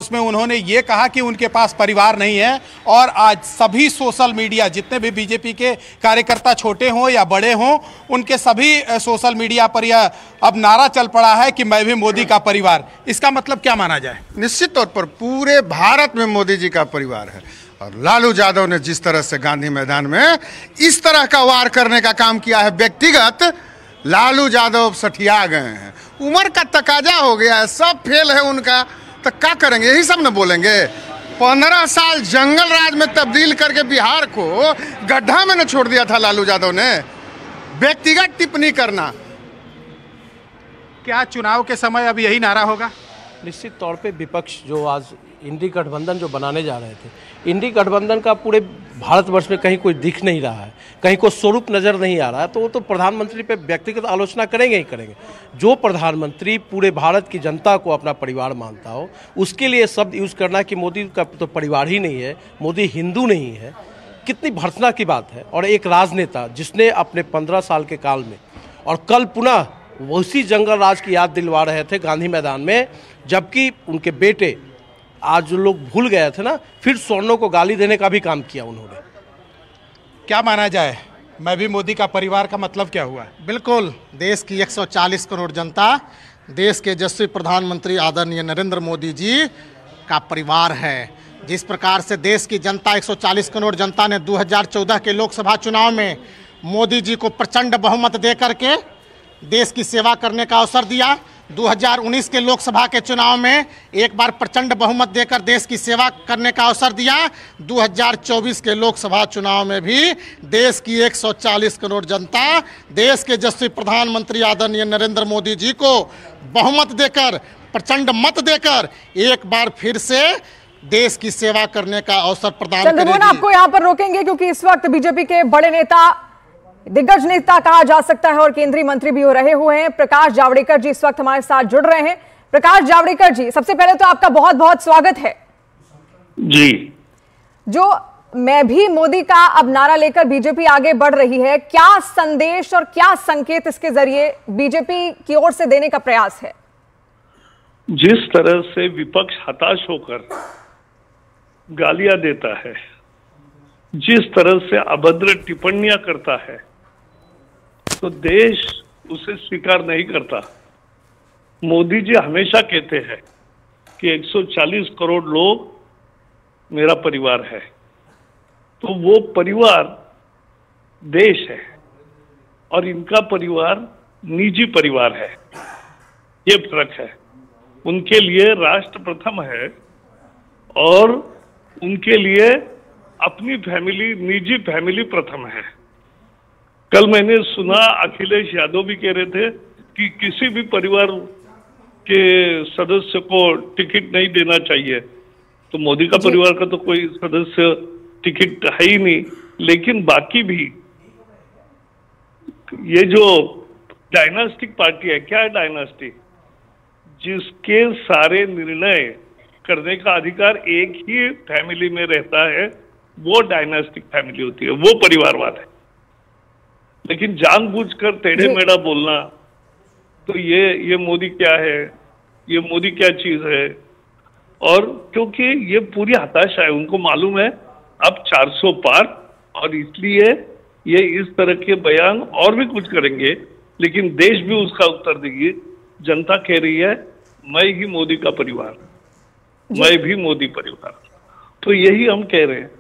उसमें उन्होंने ये कहा कि उनके पास परिवार नहीं है और आज सभी सोशल मीडिया, जितने भी बीजेपी के कार्यकर्ता छोटे हों या बड़े हों, उनके सभी सोशल मीडिया पर यह अब नारा चल पड़ा है कि मैं भी मोदी का परिवार। इसका मतलब क्या माना जाए? निश्चित तौर पर पूरे भारत में मोदी जी का परिवार है। और लालू यादव ने जिस तरह से गांधी मैदान में इस तरह का वार करने का काम किया है, व्यक्तिगत लालू यादव सठिया गए हैं, उम्र का तकाजा हो गया है, सब फेल है उनका, तो क्या करेंगे? यही सब न बोलेंगे। 15 साल जंगल राज में तब्दील करके बिहार को गड्ढा में न छोड़ दिया था लालू यादव ने। व्यक्तिगत टिप्पणी करना, क्या चुनाव के समय अब यही नारा होगा? निश्चित तौर पे विपक्ष जो आज इंडी गठबंधन जो बनाने जा रहे थे, इंडी गठबंधन का पूरे भारतवर्ष में कहीं कोई दिख नहीं रहा है, कहीं कोई स्वरूप नज़र नहीं आ रहा है, तो वो तो प्रधानमंत्री पे व्यक्तिगत आलोचना करेंगे ही करेंगे। जो प्रधानमंत्री पूरे भारत की जनता को अपना परिवार मानता हो, उसके लिए शब्द यूज़ करना कि मोदी का तो परिवार ही नहीं है, मोदी हिंदू नहीं है, कितनी भर्त्सना की बात है। और एक राजनेता जिसने अपने 15 साल के काल में और कल पुनः उसी जंगल राज की याद दिलवा रहे थे गांधी मैदान में, जबकि उनके बेटे आज जो लोग भूल गए थे ना, फिर स्वर्णों को गाली देने का भी काम किया उन्होंने। क्या माना जाए, मैं भी मोदी का परिवार का मतलब क्या हुआ? बिल्कुल, देश की 140 करोड़ जनता देश के यशस्वी प्रधानमंत्री आदरणीय नरेंद्र मोदी जी का परिवार है। जिस प्रकार से देश की जनता 140 करोड़ जनता ने 2014 के लोकसभा चुनाव में मोदी जी को प्रचंड बहुमत दे करके देश की सेवा करने का अवसर दिया, 2019 के लोकसभा के चुनाव में एक बार प्रचंड बहुमत देकर देश की सेवा करने का अवसर दिया, 2024 के लोकसभा चुनाव में भी देश की 140 करोड़ जनता देश के यशस्वी प्रधानमंत्री आदरणीय नरेंद्र मोदी जी को बहुमत देकर, प्रचंड मत देकर एक बार फिर से देश की सेवा करने का अवसर प्रदान करेगी। आपको यहाँ पर रोकेंगे क्योंकि इस वक्त बीजेपी के बड़े नेता, दिग्गज नेता कहा जा सकता है और केंद्रीय मंत्री भी हो रहे हुए हैं, प्रकाश जावड़ेकर जी इस वक्त हमारे साथ जुड़ रहे हैं। प्रकाश जावड़ेकर जी, सबसे पहले तो आपका बहुत बहुत स्वागत है जी। जो मैं भी मोदी का अब नारा लेकर बीजेपी आगे बढ़ रही है, क्या संदेश और क्या संकेत इसके जरिए बीजेपी की ओर से देने का प्रयास है? जिस तरह से विपक्ष हताश होकर गालियां देता है, जिस तरह से अभद्र टिप्पणियां करता है, तो देश उसे स्वीकार नहीं करता। मोदी जी हमेशा कहते हैं कि 140 करोड़ लोग मेरा परिवार है, तो वो परिवार देश है और इनका परिवार निजी परिवार है, ये फर्क है। उनके लिए राष्ट्र प्रथम है और उनके लिए अपनी फैमिली, निजी फैमिली प्रथम है। कल मैंने सुना अखिलेश यादव भी कह रहे थे कि किसी भी परिवार के सदस्य को टिकट नहीं देना चाहिए, तो मोदी का परिवार का तो कोई सदस्य टिकट है ही नहीं। लेकिन बाकी भी ये जो डायनास्टिक पार्टी है, क्या है डायनास्टी? जिसके सारे निर्णय करने का अधिकार एक ही फैमिली में रहता है, वो डायनास्टिक फैमिली होती है, वो परिवारवाद है। लेकिन जानबूझकर टेढ़े मेढ़ा बोलना, तो ये मोदी क्या है, ये मोदी क्या चीज है। और क्योंकि ये पूरी हताशा है, उनको मालूम है अब 400 पार, और इसलिए ये इस तरह के बयान और भी कुछ करेंगे, लेकिन देश भी उसका उत्तर देगी। जनता कह रही है मैं ही मोदी का परिवार, मैं भी मोदी परिवार, तो यही हम कह रहे हैं।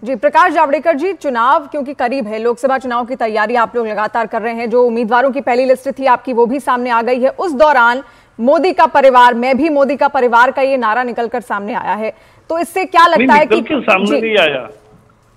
जी प्रकाश जावड़ेकर जी, चुनाव क्योंकि करीब है, लोकसभा चुनाव की तैयारी आप लोग लगातार कर रहे हैं, जो उम्मीदवारों की पहली लिस्ट थी आपकी वो भी सामने आ गई है। उस दौरान मोदी का परिवार, मैं भी मोदी का परिवार का ये नारा निकलकर सामने आया है, तो इससे क्या लगता है कि सामने नहीं आया,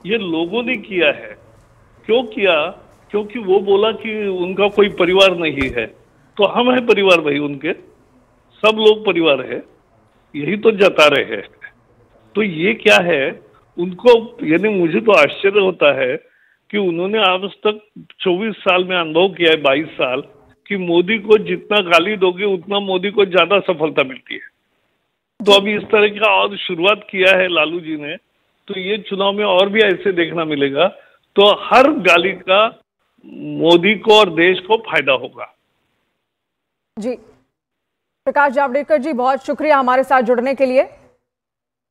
ये लोगों ने किया है। क्यों किया? क्योंकि वो बोला कि उनका कोई परिवार नहीं है, तो हम है परिवार भाई, उनके सब लोग परिवार है, यही तो जता रहे हैं। तो ये क्या है उनको, यानी मुझे तो आश्चर्य होता है कि उन्होंने आज तक 24 साल में अनुभव किया है, 22 साल, कि मोदी को जितना गाली दोगे उतना मोदी को ज्यादा सफलता मिलती है। तो अभी इस तरह का और शुरुआत किया है लालू जी ने, तो ये चुनाव में और भी ऐसे देखना मिलेगा। तो हर गाली का मोदी को और देश को फायदा होगा। जी प्रकाश जावड़ेकर जी, बहुत शुक्रिया हमारे साथ जुड़ने के लिए।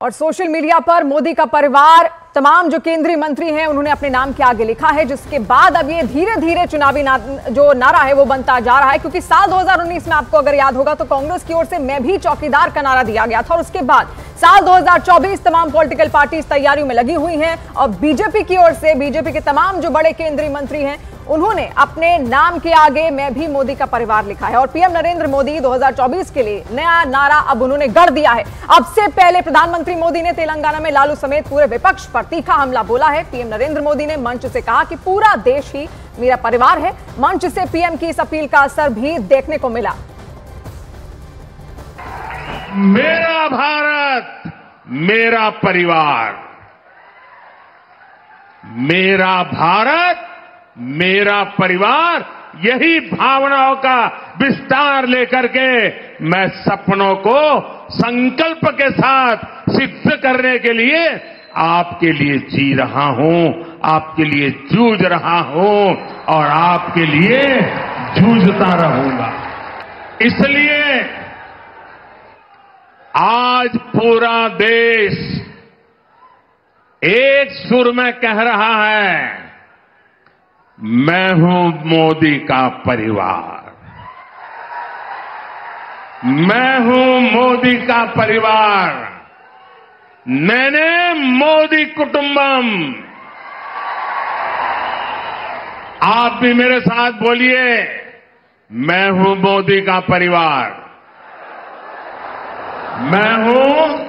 और सोशल मीडिया पर मोदी का परिवार, तमाम जो केंद्रीय मंत्री हैं उन्होंने अपने नाम के आगे लिखा है, जिसके बाद अब ये धीरे धीरे चुनावी जो नारा है वो बनता जा रहा है। क्योंकि साल 2019 में आपको अगर याद होगा तो कांग्रेस की ओर से मैं भी चौकीदार का नारा दिया गया था, और उसके बाद साल 2024 तमाम पॉलिटिकल पार्टीज तैयारियों में लगी हुई हैं और बीजेपी की ओर से बीजेपी के तमाम जो बड़े केंद्रीय मंत्री हैं उन्होंने अपने नाम के आगे मैं भी मोदी का परिवार लिखा है। और पीएम नरेंद्र मोदी 2024 के लिए नया नारा अब उन्होंने गढ़ दिया है। अब से पहले प्रधानमंत्री मोदी ने तेलंगाना में लालू समेत पूरे विपक्ष पर तीखा हमला बोला है। पीएम नरेंद्र मोदी ने मंच से कहा कि पूरा देश ही मेरा परिवार है। मंच से पीएम की इस अपील का असर भी देखने को मिला। मेरा भारत, मेरा परिवार, मेरा भारत, मेरा परिवार, यही भावनाओं का विस्तार लेकर के मैं सपनों को संकल्प के साथ सिद्ध करने के लिए आपके लिए जी रहा हूं, आपके लिए जूझ रहा हूं और आपके लिए जूझता रहूंगा। इसलिए आज पूरा देश एक सुर में कह रहा है, मैं हूं मोदी का परिवार, मैं हूं मोदी का परिवार, मैंने मोदी कुटुंबम। आप भी मेरे साथ बोलिए, मैं हूं मोदी का परिवार, मैं हूं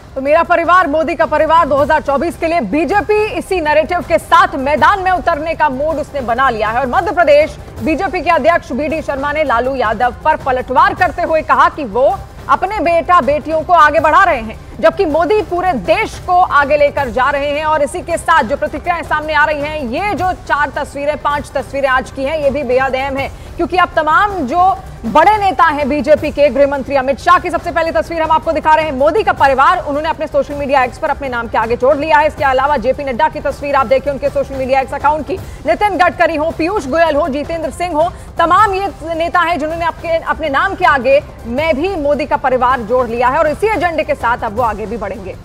तो मेरा परिवार मोदी का परिवार 2024 के लिए बीजेपी इसी नैरेटिव के साथ मैदान में उतरने का मूड उसने बना लिया है। और मध्य प्रदेश बीजेपी के अध्यक्ष बीडी शर्मा ने लालू यादव पर पलटवार करते हुए कहा कि वो अपने बेटा बेटियों को आगे बढ़ा रहे हैं, जबकि मोदी पूरे देश को आगे लेकर जा रहे हैं। और इसी के साथ जो प्रतिक्रियाएं सामने आ रही हैं, ये जो 4 तस्वीरें 5 तस्वीरें आज की हैं, ये भी बेहद अहम है, क्योंकि अब तमाम जो बड़े नेता हैं बीजेपी के, गृह मंत्री अमित शाह की सबसे पहली तस्वीर हम आपको दिखा रहे हैं। मोदी का परिवार उन्होंने अपने सोशल मीडिया एक्स पर अपने नाम के आगे जोड़ लिया है। इसके अलावा जेपी नड्डा की तस्वीर आप देखिए उनके सोशल मीडिया एक्स अकाउंट की, नितिन गडकरी हो, पीयूष गोयल हो, जितेंद्र सिंह हो, तमाम ये नेता हैं जिन्होंने अपने नाम के आगे मैं भी मोदी का परिवार जोड़ लिया है। और इसी एजेंडे के साथ अब वो आगे भी बढ़ेंगे।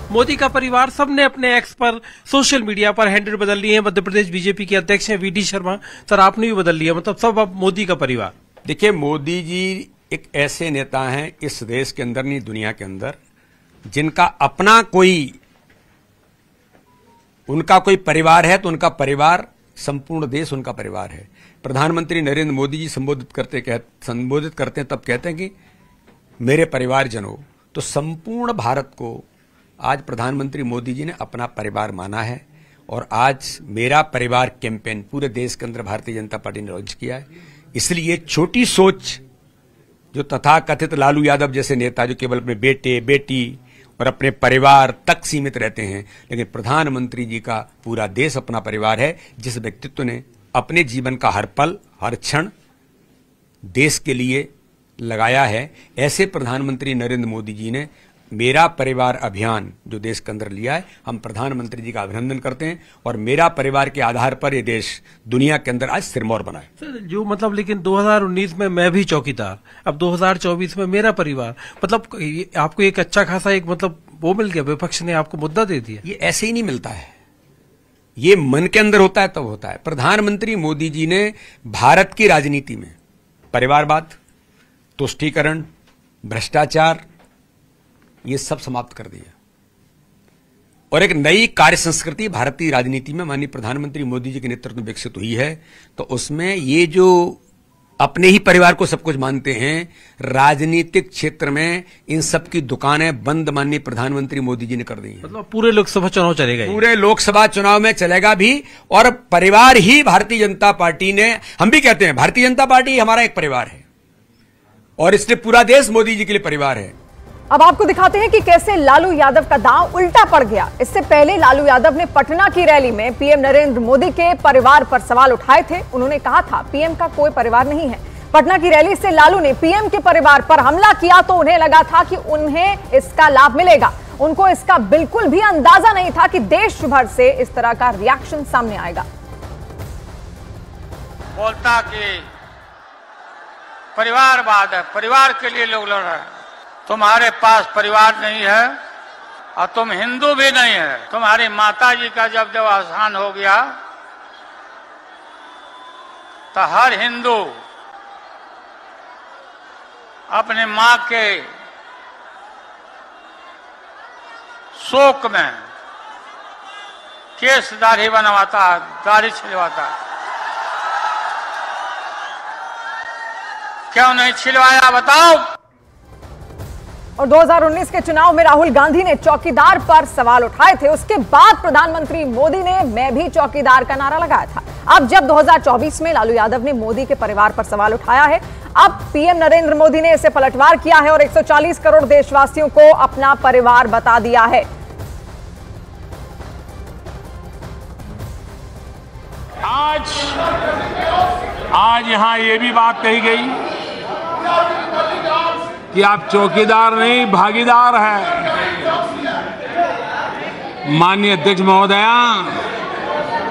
मोदी का परिवार सबने अपने एक्स पर, सोशल मीडिया पर हैंडल बदल लिए हैं। मध्य प्रदेश बीजेपी के अध्यक्ष हैं वीडी शर्मा, सर आपने भी बदल लिया, मतलब सब अब मोदी का परिवार। देखिए, मोदी जी एक ऐसे नेता हैं इस देश के अंदर नहीं दुनिया के अंदर, जिनका अपना उनका कोई परिवार है तो उनका परिवार, संपूर्ण देश उनका परिवार है। प्रधानमंत्री नरेंद्र मोदी जी संबोधित करते हैं तब कहते हैं कि मेरे परिवारजनों, तो संपूर्ण भारत को आज प्रधानमंत्री मोदी जी ने अपना परिवार माना है। और आज मेरा परिवार कैंपेन पूरे देश के अंदर भारतीय जनता पार्टी ने लॉन्च किया है। इसलिए छोटी सोच जो तथाकथित लालू यादव जैसे नेता जो केवल अपने बेटे बेटी और अपने परिवार तक सीमित रहते हैं, लेकिन प्रधानमंत्री जी का पूरा देश अपना परिवार है, जिस व्यक्तित्व ने अपने जीवन का हर पल हर क्षण देश के लिए लगाया है, ऐसे प्रधानमंत्री नरेंद्र मोदी जी ने मेरा परिवार अभियान जो देश के अंदर लिया है, हम प्रधानमंत्री जी का अभिनंदन करते हैं। और मेरा परिवार के आधार पर ये देश दुनिया के अंदर आज सिरमौर बना है। सर जो मतलब, लेकिन 2019 में मैं भी चौकीदार, अब 2024 में मेरा परिवार, मतलब आपको एक अच्छा खासा एक मतलब वो मिल गया, विपक्ष ने आपको मुद्दा दे दिया। ये ऐसे ही नहीं मिलता है, ये मन के अंदर होता है तब होता है। प्रधानमंत्री मोदी जी ने भारत की राजनीति में परिवारवाद, तुष्टीकरण, भ्रष्टाचार ये सब समाप्त कर दिया और एक नई कार्य संस्कृति भारतीय राजनीति में माननीय प्रधानमंत्री मोदी जी के नेतृत्व में विकसित हुई है। तो उसमें ये जो अपने ही परिवार को सब कुछ मानते हैं, राजनीतिक क्षेत्र में इन सब की दुकानें बंद माननीय प्रधानमंत्री मोदी जी ने कर दी हैं। मतलब पूरे लोकसभा चुनाव चलेगा, पूरे लोकसभा चुनाव में चलेगा भी। और परिवार ही भारतीय जनता पार्टी ने, हम भी कहते हैं भारतीय जनता पार्टी हमारा एक परिवार है और इसलिए पूरा देश मोदी जी के लिए परिवार है। अब आपको दिखाते हैं कि कैसे लालू यादव का दांव उल्टा पड़ गया। इससे पहले लालू यादव ने पटना की रैली में पीएम नरेंद्र मोदी के परिवार पर सवाल उठाए थे। उन्होंने कहा था पीएम का कोई परिवार नहीं है। पटना की रैली से लालू ने पीएम के परिवार पर हमला किया तो उन्हें लगा था कि उन्हें इसका लाभ मिलेगा। उनको इसका बिल्कुल भी अंदाजा नहीं था कि देश भर से इस तरह का रिएक्शन सामने आएगा। बोलता कि परिवारवाद है, परिवार के लिए लोग लड़ रहे हैं। तुम्हारे पास परिवार नहीं है और तुम हिंदू भी नहीं है। तुम्हारी माता जी का जब अवसान हो गया तो हर हिंदू अपने मां के शोक में केस दाढ़ी बनवाता है, दाढ़ी छिलवाता है। क्यों नहीं छिलवाया बताओ? और 2019 के चुनाव में राहुल गांधी ने चौकीदार पर सवाल उठाए थे। उसके बाद प्रधानमंत्री मोदी ने मैं भी चौकीदार का नारा लगाया था। अब जब 2024 में लालू यादव ने मोदी के परिवार पर सवाल उठाया है, अब पीएम नरेंद्र मोदी ने इसे पलटवार किया है और 140 करोड़ देशवासियों को अपना परिवार बता दिया है। आज यहां ये भी बात कही गई कि आप चौकीदार नहीं भागीदार हैं। माननीय अध्यक्ष महोदया,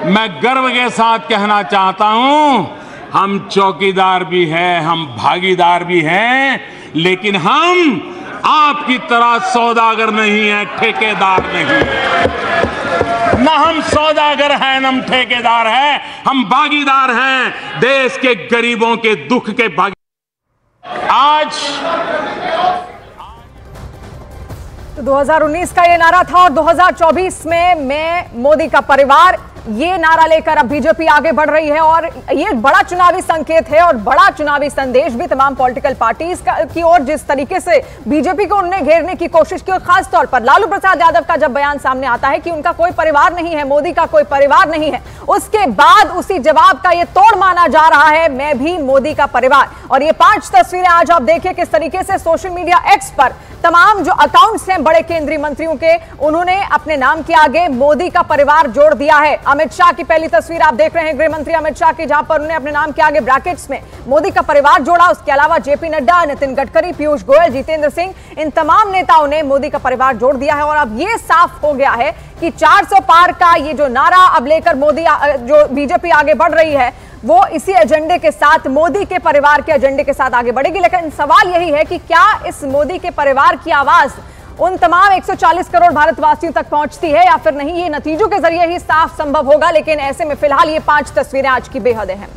मैं गर्व के साथ कहना चाहता हूं, हम चौकीदार भी हैं, हम भागीदार भी हैं, लेकिन हम आपकी तरह सौदागर नहीं है, ठेकेदार नहीं। ना हम सौदागर हैं, ना हम ठेकेदार हैं, हम भागीदार हैं, देश के गरीबों के दुख के भागी। आज तो 2019 का ये नारा था और 2024 में मैं मोदी का परिवार, ये नारा लेकर अब बीजेपी आगे बढ़ रही है और ये बड़ा चुनावी संकेत है और बड़ा चुनावी संदेश भी तमाम पॉलिटिकल पार्टीज की ओर। जिस तरीके से बीजेपी को उन्होंने घेरने की कोशिश की और खास तौर पर लालू प्रसाद यादव का जब बयान सामने आता है कि उनका कोई परिवार नहीं है, मोदी का कोई परिवार नहीं है, उसके बाद उसी जवाब का ये तोड़ माना जा रहा है, मैं भी मोदी का परिवार। और ये 5 तस्वीरें आज आप देखिए किस तरीके से सोशल मीडिया एक्स पर तमाम जो अकाउंट्स हैं बड़े केंद्रीय मंत्रियों के, उन्होंने अपने नाम के आगे मोदी का परिवार जोड़ दिया है। अमित शाह की पहली तस्वीर आप देख रहे हैं, गृह मंत्री अमित शाह की, जहां पर उन्होंने अपने नाम के आगे ब्रैकेट्स में मोदी का परिवार जोड़ा। उसके अलावा जेपी नड्डा, नितिन गडकरी, पीयूष गोयल, जितेंद्र सिंह, इन तमाम नेताओं ने मोदी का परिवार जोड़ दिया है। और अब यह साफ हो गया है कि 400 पार का ये जो नारा अब लेकर मोदी जो बीजेपी आगे बढ़ रही है, वो इसी एजेंडे के साथ, मोदी के परिवार के एजेंडे के साथ आगे बढ़ेगी। लेकिन सवाल यही है कि क्या इस मोदी के परिवार की आवाज उन तमाम 140 करोड़ भारतवासियों तक पहुंचती है या फिर नहीं, ये नतीजों के जरिए ही साफ संभव होगा। लेकिन ऐसे में फिलहाल ये 5 तस्वीरें आज की बेहद अहम।